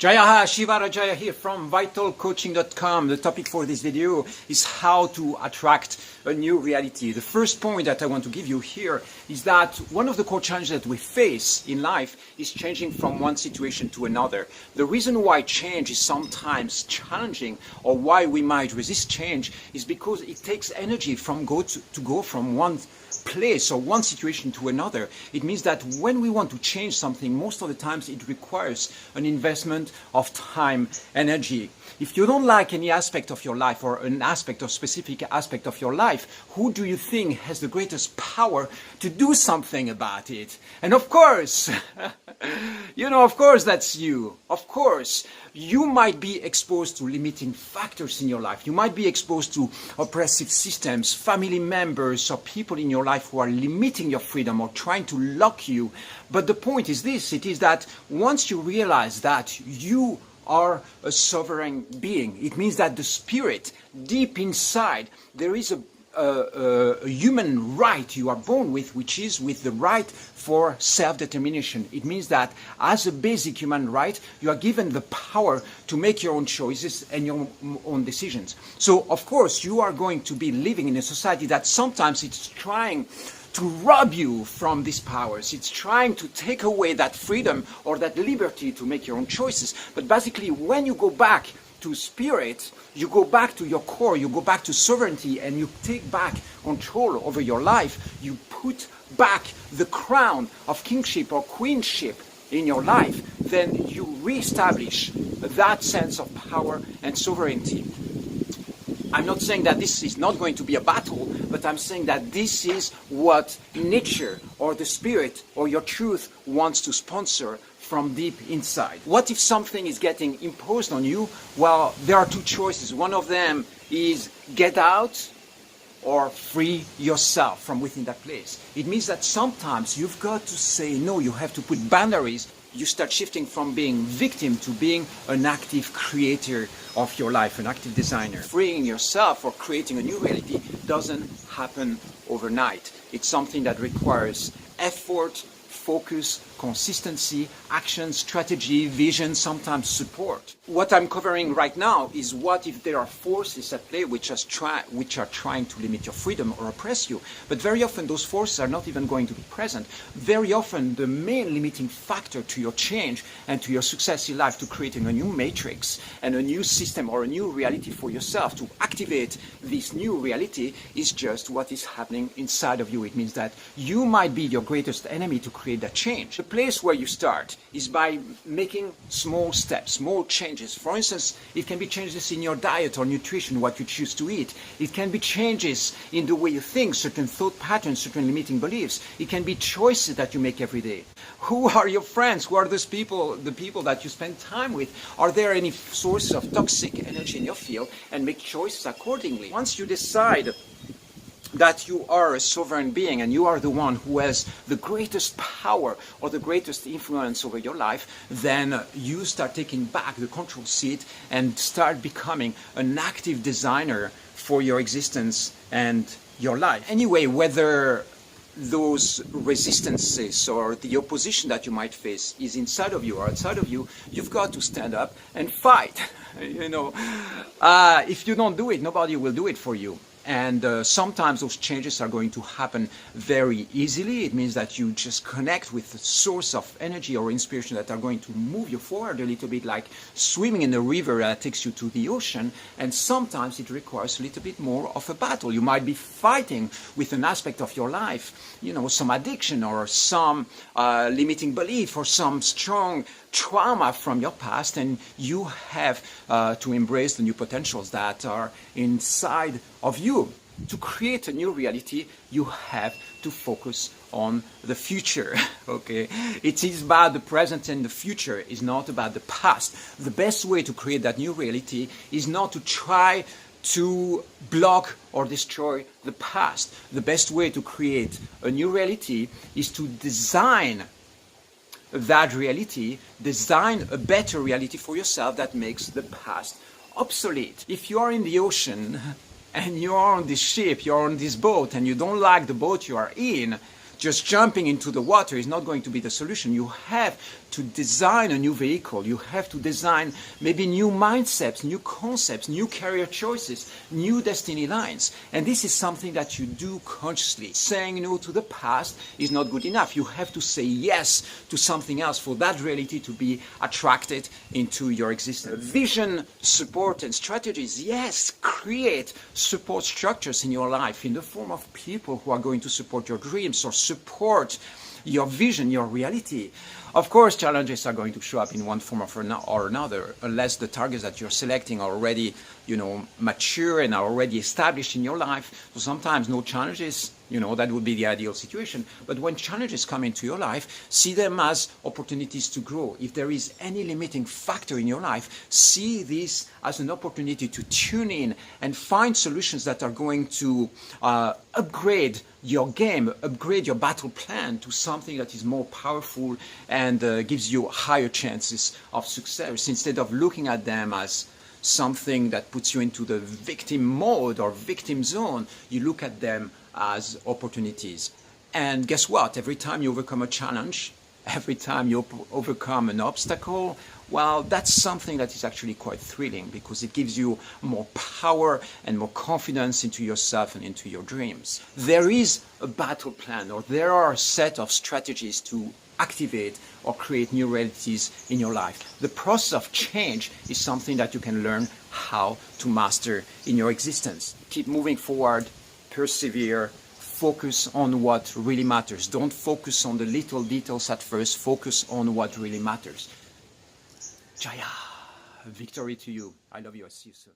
Jaya Shivara Jaya here from vitalcoaching.com. The topic for this video is how to attract a new reality. The first point that I want to give you here is that one of the core challenges that we face in life is changing from one situation to another. The reason why change is sometimes challenging or why we might resist change is because it takes energy to go from one place or one situation to another. It means that when we want to change something, most of the times it requires an investment of time, energy. If you don't like any aspect of your life or an aspect or specific aspect of your life, who do you think has the greatest power to do something about it? And of course, of course that's you. Of course, you might be exposed to limiting factors in your life. You might be exposed to oppressive systems, family members or people in your life who are limiting your freedom or trying to lock you. But the point is this, it is that once you realize that you are a sovereign being, it means that the spirit deep inside, there is a human right you are born with, which is with the right for self-determination. It means that as a basic human right, you are given the power to make your own choices and your own decisions. So, of course, you are going to be living in a society that sometimes it's trying to rob you from these powers. It's trying to take away that freedom or that liberty to make your own choices. But basically, when you go back to spirit, you go back to your core, you go back to sovereignty, and you take back control over your life. You put back the crown of kingship or queenship in your life, then you reestablish that sense of power and sovereignty. I'm not saying that this is not going to be a battle, but I'm saying that this is what nature or the spirit or your truth wants to sponsor from deep inside. What if something is getting imposed on you? Well, there are two choices. One of them is get out or free yourself from within that place. It means that sometimes you've got to say no, you have to put boundaries. You start shifting from being victim to being an active creator of your life, an active designer. Freeing yourself or creating a new reality doesn't happen overnight. It's something that requires effort, focus, consistency, action, strategy, vision, sometimes support. What I'm covering right now is what if there are forces at play which are trying to limit your freedom or oppress you. But very often those forces are not even going to be present. Very often the main limiting factor to your change and to your success in life, to creating a new matrix and a new system or a new reality for yourself, to activate this new reality, is just what is happening inside of you. It means that you might be your greatest enemy to create that change. The place where you start is by making small steps, small changes. For instance, it can be changes in your diet or nutrition, what you choose to eat. It can be changes in the way you think, certain thought patterns, certain limiting beliefs. It can be choices that you make every day. Who are your friends? Who are those people, the people that you spend time with? Are there any sources of toxic energy in your field? And make choices accordingly. Once you decide that you are a sovereign being and you are the one who has the greatest power or the greatest influence over your life, then you start taking back the control seat and start becoming an active designer for your existence and your life. Anyway, whether those resistances or the opposition that you might face is inside of you or outside of you, you've got to stand up and fight. If you don't do it, nobody will do it for you. And sometimes those changes are going to happen very easily. It means that you just connect with the source of energy or inspiration that are going to move you forward a little bit, like swimming in a river that takes you to the ocean. And sometimes it requires a little bit more of a battle. You might be fighting with an aspect of your life, some addiction or some limiting belief or some strong trauma from your past, and you have to embrace the new potentials that are inside of you. To create a new reality, you have to focus on the future, okay? It is about the present and the future. It's not about the past. The best way to create that new reality is not to try to block or destroy the past. The best way to create a new reality is to design that reality, design a better reality for yourself that makes the past obsolete. If you are in the ocean and you are on this ship, you're on this boat, and you don't like the boat you are in, Just jumping into the water is not going to be the solution. You have to design a new vehicle. You have to design maybe new mindsets, new concepts, new career choices, new destiny lines. And this is something that you do consciously. Saying no to the past is not good enough. You have to say yes to something else for that reality to be attracted into your existence. Vision, support, and strategies. Yes, create support structures in your life in the form of people who are going to support your dreams or support your vision, your reality. Of course, challenges are going to show up in one form or another, unless the targets that you're selecting are already, mature and are already established in your life. So sometimes no challenges, that would be the ideal situation. But when challenges come into your life, see them as opportunities to grow. If there is any limiting factor in your life, see this as an opportunity to tune in and find solutions that are going to upgrade your game, upgrade your battle plan to something that is more powerful and gives you higher chances of success, instead of looking at them as something that puts you into the victim mode or victim zone. You look at them as opportunities. And guess what? Every time you overcome a challenge, every time you overcome an obstacle, well, that's something that is actually quite thrilling, because it gives you more power and more confidence into yourself and into your dreams. There is a battle plan, or there are a set of strategies to activate or create new realities in your life. The process of change is something that you can learn how to master in your existence. Keep moving forward, persevere, focus on what really matters. Don't focus on the little details at first, focus on what really matters. Jaya, victory to you. I love you. I'll see you soon.